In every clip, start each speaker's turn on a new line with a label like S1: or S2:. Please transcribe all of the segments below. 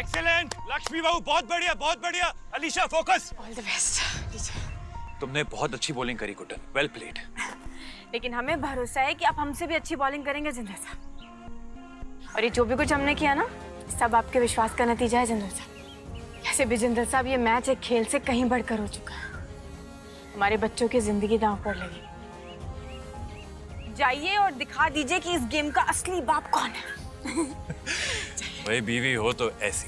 S1: Excellent Lakshmi बाबू, बहुत बढ़िया बहुत बढ़िया। Alisha focus.
S2: All the best.
S1: तुमने बहुत अच्छी बॉलिंग करी गुड्डन, वेल प्लेड।
S2: लेकिन हमें भरोसा है कि आप हमसे भी अच्छी बॉलिंग करेंगे जिंदर साहब। और ये जो भी कुछ हमने किया ना, सब आपके विश्वास का नतीजा है जिंदर साहब। ऐसे भी जिंदर साहब, ये मैच एक खेल से कहीं बढ़कर हो चुका है। हमारे बच्चों की जिंदगी दांव पर लगी। जाइए और दिखा दीजिए कि इस गेम का असली बाप कौन है।
S1: भाई बीवी हो तो ऐसी।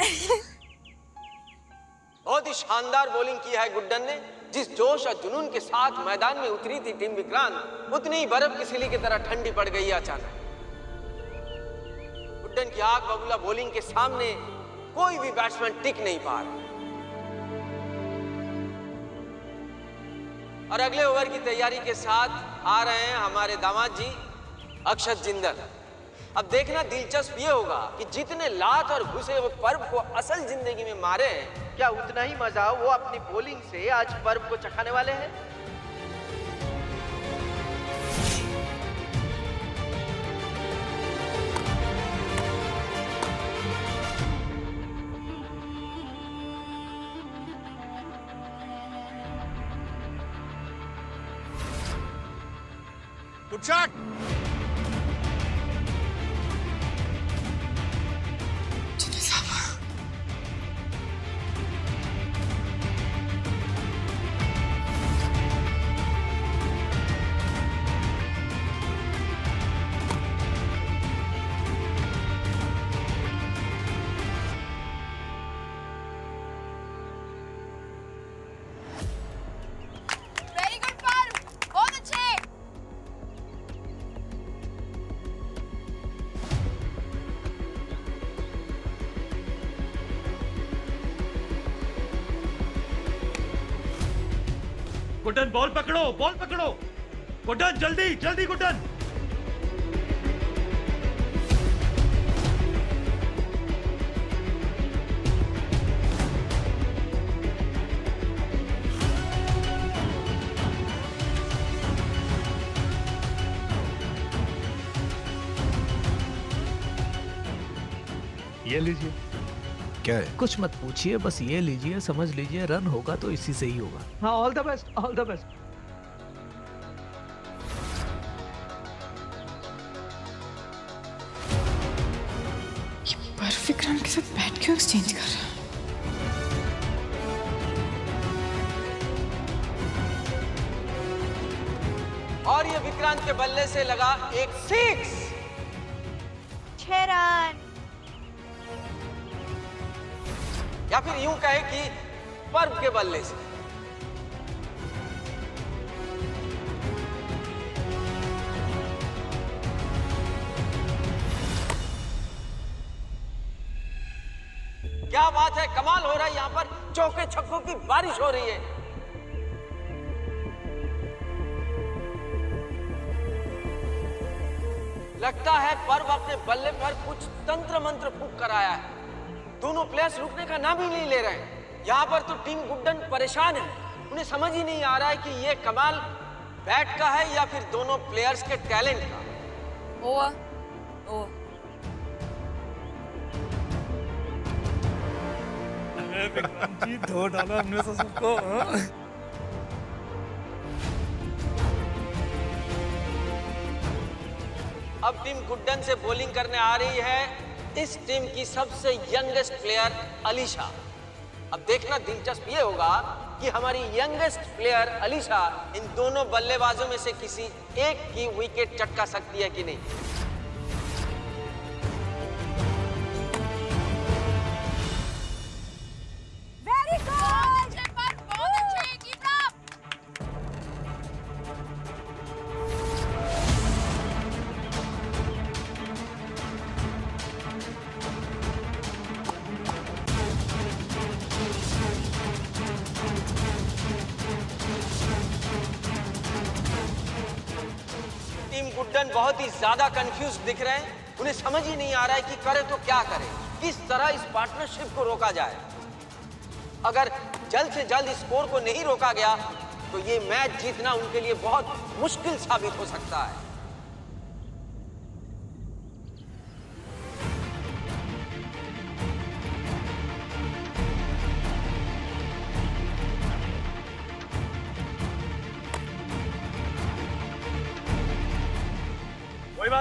S3: बहुत ही शानदार बॉलिंग की है गुड्डन ने। जिस जोश और जुनून के साथ मैदान में उतरी थी टीम विक्रांत, उतनी ही बर्फ की सिली की तरह ठंडी पड़ गई अचानक। गुड्डन की आग बबूला बॉलिंग के सामने कोई भी बैट्समैन टिक नहीं पा रहा। और अगले ओवर की तैयारी के साथ आ रहे हैं हमारे दामाद जी अक्षत जिंदल। अब देखना दिलचस्प ये होगा कि जितने लात और घुसे वो पर्व को असल जिंदगी में मारे हैं, क्या उतना ही मजा वो अपनी बॉलिंग से आज पर्व को चखाने वाले हैं।
S1: Good shot. गुड्डन बॉल पकड़ो, बॉल पकड़ो। गुड्डन जल्दी जल्दी गुड्डन।
S4: ये लीजिए।
S5: क्या है?
S4: कुछ मत पूछिए, बस ये लीजिए, समझ लीजिए रन होगा तो इसी से ही होगा। हाँ, all the best, all the best.
S2: पर विक्रांत के साथ बैट क्यों एक्सचेंज कर रहा है?
S3: और ये विक्रांत के बल्ले से लगा एक 6।
S6: 6 रन।
S3: या फिर यूं कहे कि पर्व के बल्ले से। क्या बात है, कमाल हो रहा है। यहां पर चौके छक्कों की बारिश हो रही है। लगता है पर्व अपने बल्ले पर कुछ तंत्र मंत्र फूंक कर आया है। दोनों प्लेयर्स रुकने का नाम ही नहीं ले रहे हैं। यहाँ पर तो टीम गुड्डन परेशान है। उन्हें समझ ही नहीं आ रहा है कि ये कमाल बैट का है या फिर दोनों प्लेयर्स के टैलेंट का।
S2: ओवर।
S1: विक्रांत जी धो डाला हमने तो सबको।
S3: अब टीम गुड्डन से बॉलिंग करने आ रही है इस टीम की सबसे यंगेस्ट प्लेयर अलीशा। अब देखना दिलचस्प ये होगा कि हमारी यंगेस्ट प्लेयर अलीशा इन दोनों बल्लेबाजों में से किसी एक की विकेट चटका सकती है कि नहीं।
S6: Very good. बहुत अच्छे, कीप अप।
S3: टीम गुड्डन बहुत ही ज्यादा कंफ्यूज दिख रहे हैं। उन्हें समझ ही नहीं आ रहा है कि करे तो क्या करे, किस तरह इस पार्टनरशिप को रोका जाए। अगर जल्द से जल्द इस स्कोर को नहीं रोका गया तो ये मैच जीतना उनके लिए बहुत मुश्किल साबित हो सकता है।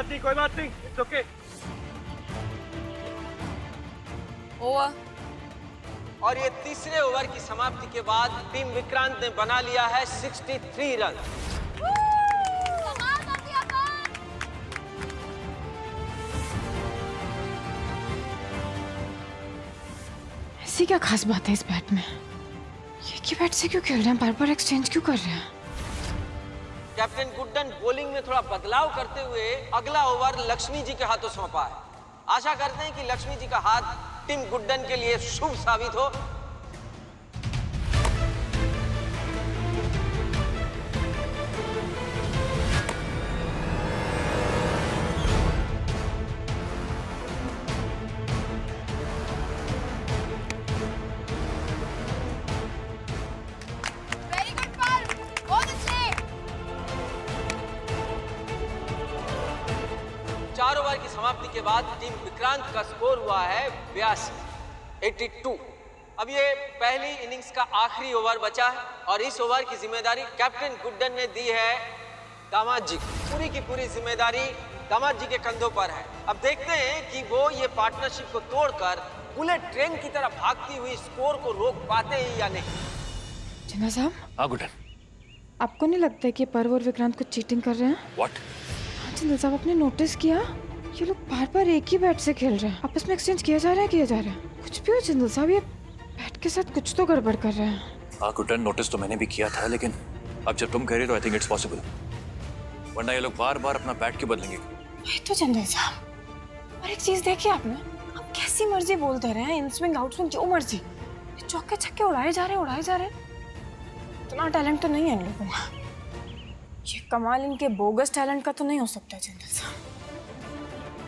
S1: कोई बात नहीं, इट्स ओके।
S6: ओवर।
S3: और ये तीसरे ओवर की समाप्ति के बाद टीम विक्रांत ने बना लिया है 63 रन।
S6: कमाल कर दिया अपन।
S2: ऐसी क्या खास बात है इस बैट में? ये की बैट से क्यों खेल रहे हैं? बार बार एक्सचेंज क्यों कर रहे हैं?
S3: कैप्टन गुड्डन बॉलिंग में थोड़ा बदलाव करते हुए अगला ओवर लक्ष्मी जी के हाथों सौंपा है। आशा करते हैं कि लक्ष्मी जी का हाथ टीम गुड्डन के लिए शुभ साबित हो।
S6: वेरी गुड पर, बहुत अच्छे।
S3: 4 ओवर की समाप्ति के बाद टीम विक्रांत का स्कोर हुआ है 82। अब ये पहली इनिंग्स का आखिरी ओवर बचा है और इस ओवर की जिम्मेदारी कैप्टन गुड्डन ने दी है दामाद जी। पूरी की पूरी जिम्मेदारी दामाद जी के कंधों पर है। अब देखते हैं कि वो ये पार्टनरशिप को तोड़कर बुलेट ट्रेन की तरह भागती हुई स्कोर को रोक पाते हैं या नहीं।
S2: जिन्ना साहब,
S5: हाँ गुड्डन,
S2: आपको नहीं लगता है कि पर्व और विक्रांत कुछ चीटिंग कर रहे हैं?
S5: व्हाट?
S2: हाँ जिन्ना साहब, आपने नोटिस किया? ये लोग बार बार एक ही बैट से खेल रहे हैं। आपस में एक्सचेंज किया जा रहा है। कुछ भी हो जिंदल साहब, ये बैट के साथ कुछ तो गड़बड़ कर रहे हैं।
S5: हाँ गुड्डन, नोटिस तो मैंने भी किया था, लेकिन अब जब तुम कह रही हो तो आई थिंक इट्स पॉसिबल। वरना ये लोग बार बार अपना बैट क्यों बदलेंगे?
S2: वही तो जिंदल साहब। और एक चीज देखी आपने, आप कैसी मर्जी बोलते रहे हैं, इन स्विंग आउट स्विंग जो मर्जी, ये चौके छक्के उड़ाए जा रहे हैं। इतना टैलेंट तो नहीं है इन लोगों में। ये कमाल इनके बोगस टैलेंट का तो नहीं हो सकता जिंदल साहब।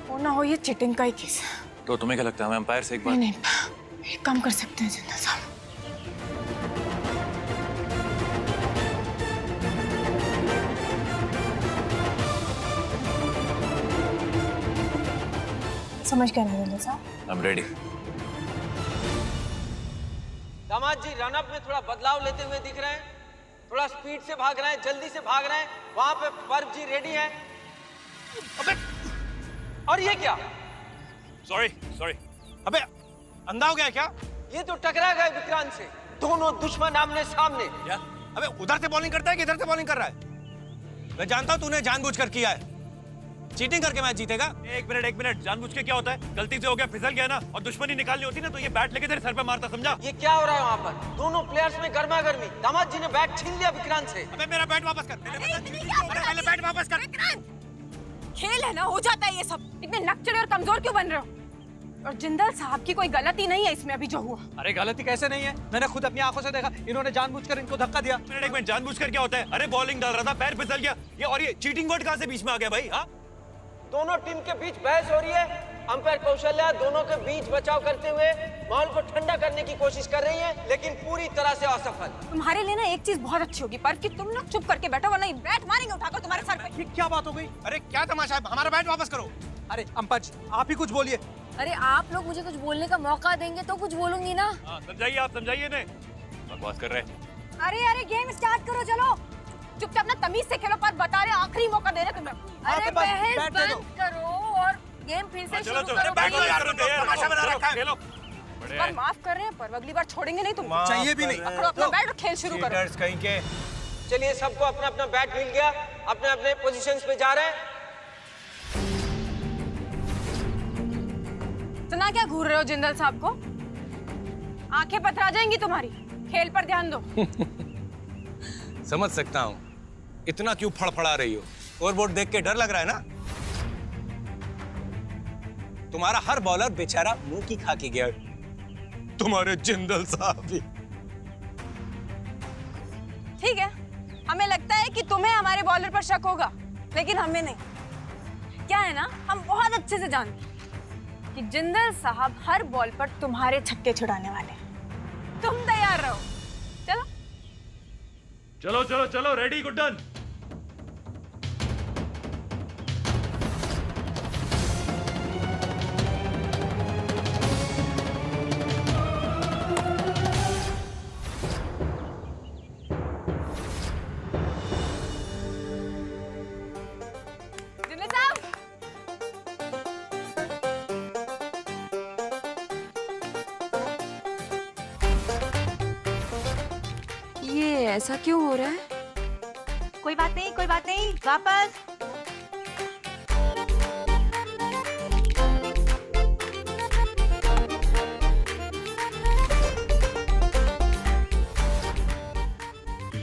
S2: वो ना हो ये चीटिंग का ही केस है।
S5: तो तुम्हें क्या लगता है, हम एम्पायर से एक बार?
S2: नहीं, एक काम कर सकते हैं जिंदल साहब। समझ क्या रहे जिंदल साहब?
S5: I am ready.
S3: दामाद जी रनअप में थोड़ा बदलाव लेते हुए दिख रहे हैं, थोड़ा स्पीड से भाग रहे हैं, जल्दी से भाग रहे हैं। वहां पे पर्व जी रेडी हैं। अबे, और ये क्या?
S1: सॉरी। अबे अंधा हो गया क्या?
S3: ये तो टकरा गए विक्रांत से, दोनों दुश्मन आमने सामने।
S1: यार, अबे उधर से बॉलिंग करता है कि इधर से बॉलिंग कर रहा है? मैं जानता हूं तूने जानबूझकर किया है। चीटिंग करके मैच जीतेगा? एक मिनट, जानबूझ के क्या होता है? गलती से हो गया, फिसल गया ना, और दुश्मनी निकालनी होती ना तो ये बैट लेके तेरे सर पे मारता, समझा?
S3: ये क्या हो रहा है वहाँ पर? दोनों प्लेयर्स में गर्मा गर्मी। दामाद जी ने बैट छीन लिया विक्रांत से।
S1: अबे मेरा बैट वापस कर। पहले बैट वापस कर।
S2: खेल है ना, हो जाता है ये सब। इतने नकचरे और कमजोर क्यों बन रहे हो? और जिंदल साहब की कोई गलती नहीं है इसमें अभी जो हुआ।
S4: अरे गलती कैसे नहीं है? मैंने खुद अपनी आंखों से देखा, इन्होंने जानबूझकर इनको धक्का दिया।
S1: एक मिनट, जानबूझकर क्या होता है? अरे बॉलिंग डाल रहा था, पैर फिसल गया। ये और ये चीटिंग वर्ड कहाँ से बीच में आ गया भाई? हाँ,
S3: दोनों टीम के बीच बहस हो रही है। अंपायर कौशल्या दोनों के बीच बचाव करते हुए माहौल को ठंडा करने की कोशिश कर रही है, लेकिन पूरी तरह से असफल।
S2: तुम्हारे लिए ना एक चीज बहुत अच्छी होगी पर कि तुम लोग चुप करके बैठो, वरना ये बैट मारेंगे उठाकर तुम्हारे सर पे।
S4: ये क्या बात हो गई?
S1: अरे क्या तमाशा है? हमारा बैट वापस करो।
S4: अरे अंपायर जी, आप ही कुछ बोलिए।
S6: अरे आप लोग मुझे कुछ बोलने का मौका देंगे तो कुछ बोलूंगी ना।
S1: हाँ, समझाइए, आप समझाइए ने। बकवास कर रहे हैं।
S2: अरे गेम स्टार्ट करो, चलो। चुपचाप ना तमीज से खेलो, पर बता रहे अखरी मौका दे रहे तुम्हें।
S6: अरे
S4: बस
S6: बहस
S4: बैठ दे दो।
S6: बंद करो और गेम फिर से
S1: चलो
S6: शुरू करो।
S1: बैट
S6: भाई।
S1: यार, तमाशा बना रखा है। खेलो।
S2: इस बार माफ कर रहे हैं पर अगली बार छोड़ेंगे नहीं तुम।
S4: चाहिए भी नहीं।
S2: पकड़ो अपना बैट और खेल शुरू करो।
S1: चीटर्स कहीं के।
S3: चलिए, सबको अपना अपना बैट मिल गया, अपने अपने पोजीशंस पे जा रहे हैं।
S2: सुना क्या घूर रहे हो जिंदल साहब को? आंखें पथरा जाएंगी तुम्हारी। खेल पर ध्यान दो।
S7: समझ सकता हूँ, इतना क्यों फड़फड़ा रही हो? स्कोरबोर्ड देख के डर लग रहा है ना? तुम्हारा हर बॉलर बेचारा मुंह की खा के गया, तुम्हारे जिंदल साहब भी।
S2: ठीक है, हमें लगता है कि तुम्हें हमारे बॉलर पर शक होगा, लेकिन हमें नहीं। क्या है ना, हम बहुत अच्छे से जानते हैं कि जिंदल साहब हर बॉल पर तुम्हारे छक्के छुड़ाने वाले हैं। तुम तैयार रहो।
S1: चलो, रेडी गुड्डन।
S2: जिंदल साहब, ऐसा क्यों हो रहा है?
S8: कोई बात नहीं, वापस।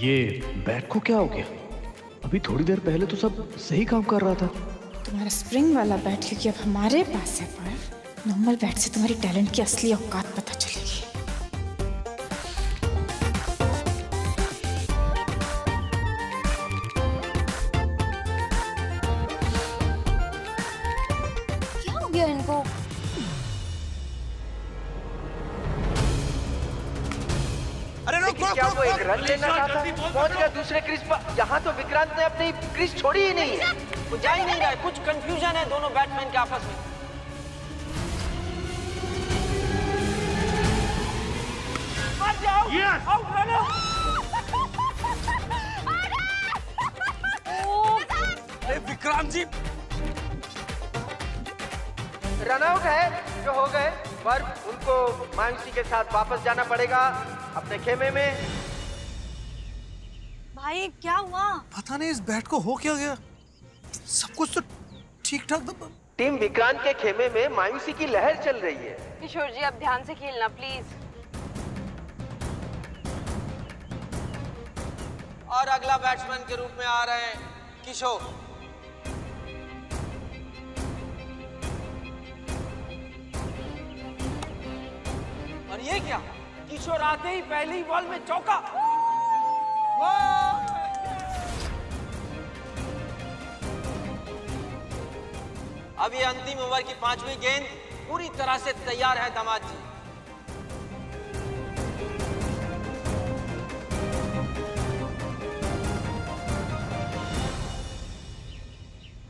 S4: ये बैट को क्या हो गया? अभी थोड़ी देर पहले तो सब सही काम कर रहा था।
S2: तुम्हारा स्प्रिंग वाला बैट क्योंकि अब हमारे पास है, पर नॉर्मल बैट से तुम्हारी टैलेंट की असली औकात पता चलेगी।
S8: क्या हो गया इनको?
S1: अरे रुक रुक
S3: क्या वो एक
S1: रुक,
S3: रन
S1: रुक।
S3: लेना चाहता पहुंच गया दूसरे क्रीज पर। यहाँ तो विक्रांत ने अपनी क्रीज छोड़ी ही नहीं है। वो जा ही नहीं रहा है। कुछ कंफ्यूजन है दोनों बैट्समैन के आपस में। मार जाओ। Out runner.
S1: अरे विक्रांत जी,
S3: रनआउट है जो हो गए, पर उनको मायूसी के साथ वापस जाना पड़ेगा अपने खेमे में।
S8: भाई क्या हुआ?
S7: पता नहीं इस बैट को हो क्या गया। सब कुछ तो ठीक ठाक था।
S3: टीम विक्रांत के खेमे में मायूसी की लहर चल रही है।
S2: किशोर जी अब ध्यान से खेलना प्लीज।
S3: और अगला बैट्समैन के रूप में आ रहे हैं किशोर। और ये क्या, किशोर आते ही पहली बॉल में चौका। अब ये अंतिम ओवर की 5वीं गेंद पूरी तरह से तैयार है दामाद जी।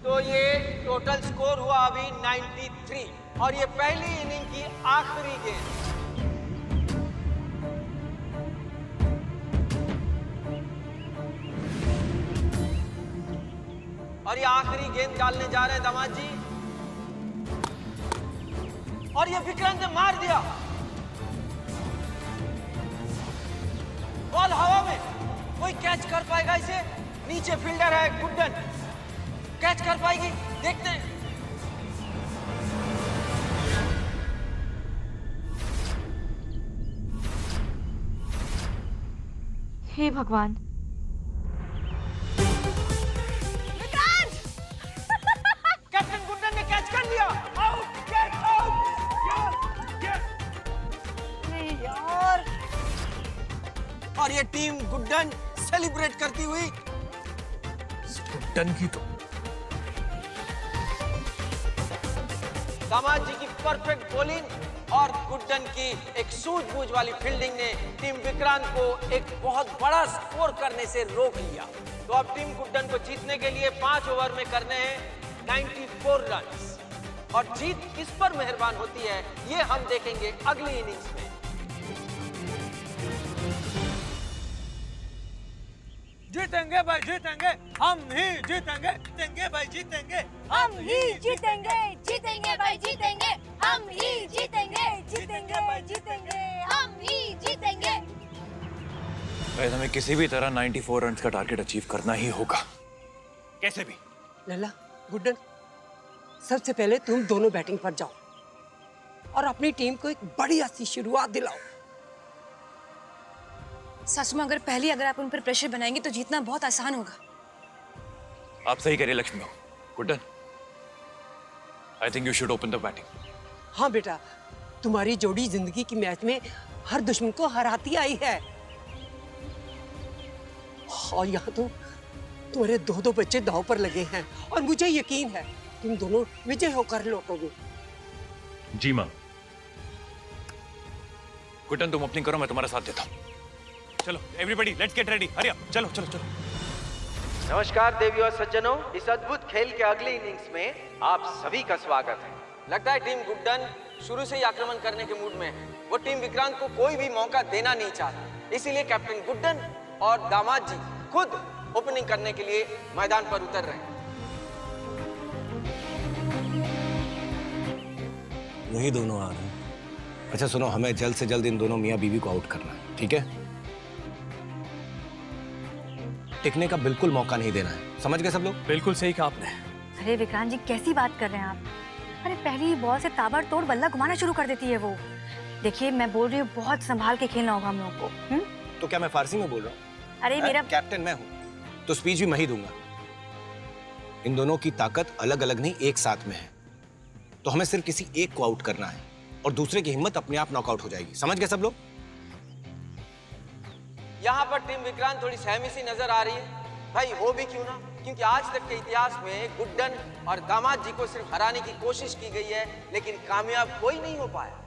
S3: तो ये टोटल स्कोर हुआ अभी 93 और ये पहली इनिंग की आखिरी गेंद। और ये आखिरी गेंद डालने जा रहे हैं दामाद जी। और ये विक्रांत ने मार दिया। बॉल हवा में, कोई कैच कर पाएगा इसे? नीचे फील्डर है गुड्डन, कैच कर पाएगी? देखते हैं।
S2: हे भगवान,
S3: कैप्टन गुड्डन ने कैच कर लिया। Out, catch out.
S8: यार
S3: और ये टीम गुड्डन सेलिब्रेट करती हुई।
S7: गुड्डन की तो
S3: दामाद जी की परफेक्ट बॉलिंग और गुड्डन की एक सूझबूझ वाली फील्डिंग ने टीम विक्रांत को एक बहुत बड़ा स्कोर करने से रोक लिया। तो अब टीम गुड्डन को जीतने के लिए 5 ओवर में करने हैं 94 रन्स। और जीत किस पर मेहरबान होती है ये हम देखेंगे अगली इनिंग्स में।
S1: जीतेंगे भाई जीतेंगे, हम ही जीतेंगे, जीतेंगे भाई जीतेंगे,
S8: हम ही जीतेंगे, जीतेंगे भाई जीतेंगे, हम ही जीतेंगे, जीतेंगे भाई जीतेंगे, हम ही जीतेंगे।
S5: शायद हमें किसी भी तरह 94 रन का टारगेट अचीव करना ही होगा,
S1: कैसे भी।
S9: लल्ला, गुड्डन, सबसे पहले तुम दोनों बैटिंग पर जाओ और अपनी टीम को एक बढ़िया सी शुरुआत दिलाओ।
S6: सच में अगर आप उन पर प्रेशर बनाएंगे तो जीतना बहुत आसान होगा।
S5: आप सही करिए Lakshmi. Guddan, I think you should open the batting.
S9: हाँ बेटा, तुम्हारी जोड़ी जिंदगी की मैच में हर दुश्मन को हराती आई है और यहाँ तो तुम्हारे 2-2 बच्चे दांव पर लगे हैं और मुझे यकीन है तुम दोनों विजय होकर लौटोगे।
S5: जी मां। गुड्डन तुम ओपनिंग करो, मैं तुम्हारा साथ देता हूँ।
S1: चलो everybody let's get ready, hurry up, चलो चलो चलो।
S3: नमस्कार देवी और सज्जनों, इस अद्भुत खेल के अगली इनिंग्स में आप सभी का स्वागत है। लगता है टीम गुड्डन शुरू से ही आक्रमण करने के मूड में है। वो टीम विक्रांत को कोई भी मौका देना नहीं चाहता, इसीलिए कैप्टन गुड्डन और दामाद जी खुद ओपनिंग करने के लिए मैदान पर उतर रहे हैं।
S7: वही दोनों आ रहे हैं। अच्छा सुनो, हमें जल्द से जल्द इन दोनों मियाँ बीवी को आउट करना है, ठीक है? टिकने का बिल्कुल मौका नहीं देना है, समझ गए सब लोग?
S4: बिल्कुल सही कहा आपने।
S6: अरे विक्रांत जी कैसी बात कर रहे हैं आप? अरे पहली ही बॉल से ताबड़तोड़ बल्ला घुमाना शुरू कर देती है वो। देखिए मैं बोल रही हूँ, बहुत संभाल के खेलना होगा हम लोगों को।
S7: तो क्या मैं फारसी में बोल रहा हूँ?
S6: अरे मेरा
S7: कैप्टन मैं हूँ तो स्पीच भी मैं ही दूंगा। इन दोनों की ताकत अलग अलग नहीं, एक साथ में है। तो हमें सिर्फ किसी एक को आउट करना है और दूसरे की हिम्मत अपने आप नॉकआउट हो जाएगी, समझ गए सब लोग?
S3: यहाँ पर टीम विक्रांत थोड़ी सहमी सी नजर आ रही है। भाई हो भी क्यों ना, क्योंकि आज तक के इतिहास में गुड्डन और दामाद जी को सिर्फ हराने की कोशिश की गई है, लेकिन कामयाब कोई नहीं हो पाया।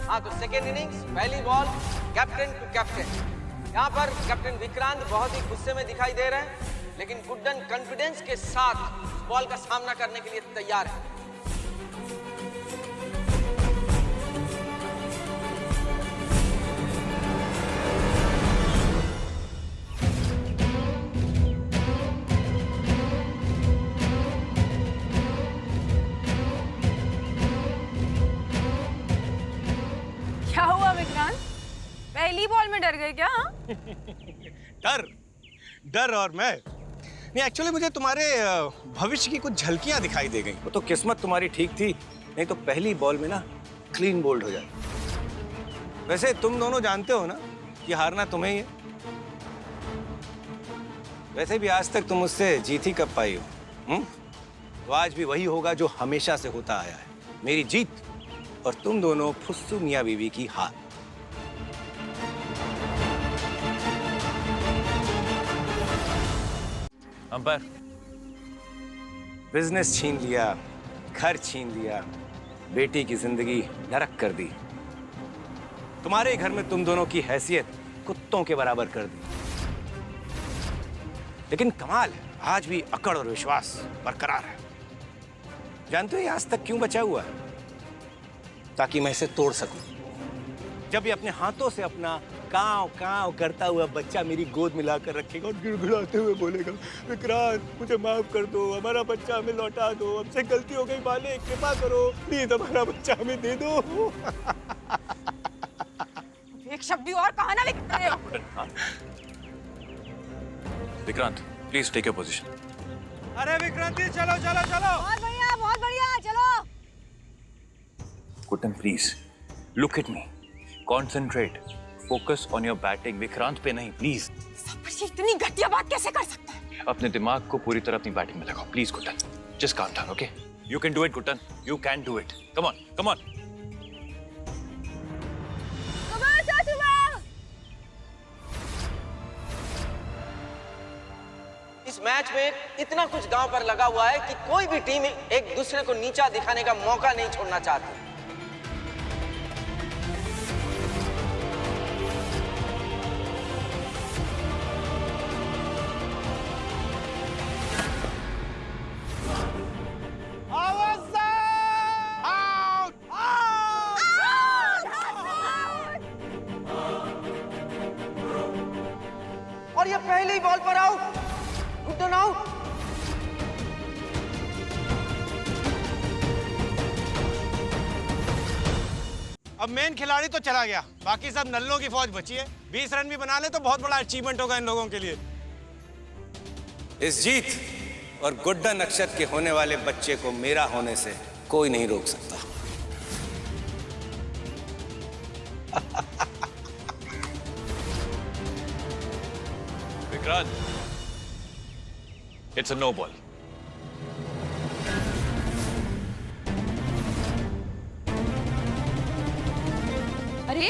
S3: हाँ तो सेकेंड इनिंग्स पहली बॉल कैप्टन टू कैप्टन। यहाँ पर कैप्टन विक्रांत बहुत ही गुस्से में दिखाई दे रहे हैं, लेकिन गुड्डन कॉन्फिडेंस के साथ बॉल का सामना करने के लिए तैयार है।
S2: क्या हुआ विक्रांत, पहली बॉल में डर गए क्या?
S7: डर और मैं नहीं, एक्चुअली मुझे तुम्हारे भविष्य की कुछ झलकियां दिखाई दे गई। वो तो किस्मत तुम्हारी ठीक थी, नहीं तो पहली बॉल में ना क्लीन बोल्ड हो जाए। वैसे तुम दोनों जानते हो ना कि हारना तुम्हें ही है। वैसे भी आज तक तुम मुझसे जीत ही कब पाई हो? तो आज भी वही होगा जो हमेशा से होता आया है, मेरी जीत और तुम दोनों फुस्सू मियां बीवी की हार। अंबर, बिजनेस छीन लिया, घर छीन लिया, बेटी की जिंदगी नरक कर दी, तुम्हारे घर में तुम दोनों की हैसियत कुत्तों के बराबर कर दी। लेकिन कमाल है, आज भी अकड़ और विश्वास बरकरार है। जानते हो ये आज तक क्यों बचा हुआ है? ताकि मैं इसे तोड़ सकूं। जब ये अपने हाथों से अपना काव काव करता हुआ बच्चा मेरी गोद में लाकर रखेगा और गिड़गिड़ाते हुए बोलेगा, विक्रांत मुझे माफ कर दो, हमारा बच्चा हमें लौटा दो, हमसे गलती हो गई, मालिक कृपा करो, प्लीज हमारा बच्चा हमें दे दो।
S2: एक शब्द भी और कहा ना
S5: Vikrant, please take your position.
S1: अरे विक्रांत जी चलो चलो चलो।
S8: बहुत बढ़िया चलो।
S5: Guddan please look at me, concentrate, focus on your batting. Vikrant पे नहीं, प्लीज।
S2: पर ये इतनी घटिया बात कैसे कर सकता है?
S5: अपने दिमाग को पूरी तरह अपनी बैटिंग में लगाओ, please Guddan. Just calm down, okay? You can do it Guddan, you can do it. Come on, come on.
S3: इस मैच में इतना कुछ दांव पर लगा हुआ है कि कोई भी टीम एक दूसरे को नीचा दिखाने का मौका नहीं छोड़ना चाहती। और ये पहली बॉल पर आउट, गुड्डन आउट।
S1: अब मेन खिलाड़ी तो चला गया, बाकी सब नल्लों की फौज बची है। 20 रन भी बना ले तो बहुत बड़ा अचीवमेंट होगा इन लोगों के लिए।
S7: इस जीत और गुड्डन अक्षर के होने वाले बच्चे को मेरा होने से कोई नहीं रोक सकता।
S5: Vikrant, it's a no ball.
S6: अरे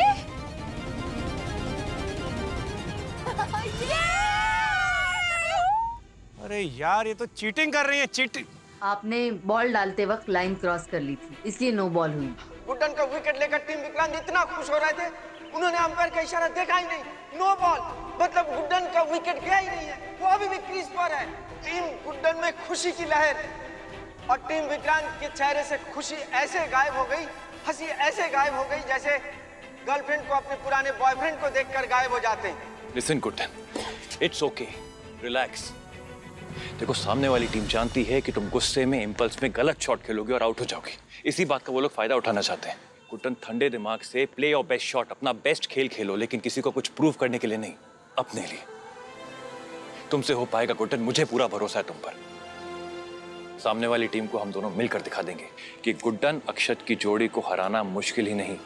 S1: अरे यार ये तो चीटिंग कर रही है, चीटिंग।
S10: आपने बॉल डालते वक्त लाइन क्रॉस कर ली थी, इसलिए नो बॉल हुई।
S3: गुड्डन का विकेट लेकर टीम विक्रांत इतना खुश हो रहे थे, उन्होंने अंपायर का इशारा देखा ही नहीं। नो बॉल मतलब गुड्डन का विकेट गया ही नहीं है, वो अभी भी क्रीज पर है। टीम गुड्डन में खुशी की लहर और टीम विक्रांत के चेहरे से खुशी ऐसे गायब हो गई, हंसी ऐसे गायब हो गई जैसे गर्लफ्रेंड को अपने पुराने बॉयफ्रेंड को देखकर गायब हो जाते हैं।
S5: Listen Guddan, it's okay, relax. देखो सामने वाली टीम जानती है कि तुम गुस्से में, इंपल्स में गलत शॉट खेलोगे और आउट हो जाओगे। इसी बात का वो लोग फायदा उठाना चाहते हैं। गुड्डन, ठंडे दिमाग से प्ले योर बेस्ट शॉट, अपना बेस्ट खेल खेलो, लेकिन किसी को कुछ प्रूव करने के लिए नहीं, अपने लिए। तुमसे हो पाएगा गुड्डन, मुझे पूरा भरोसा है तुम पर। सामने वाली टीम को हम दोनों मिलकर दिखा देंगे कि गुड्डन अक्षत की जोड़ी को हराना मुश्किल ही नहीं,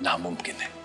S5: नामुमकिन है।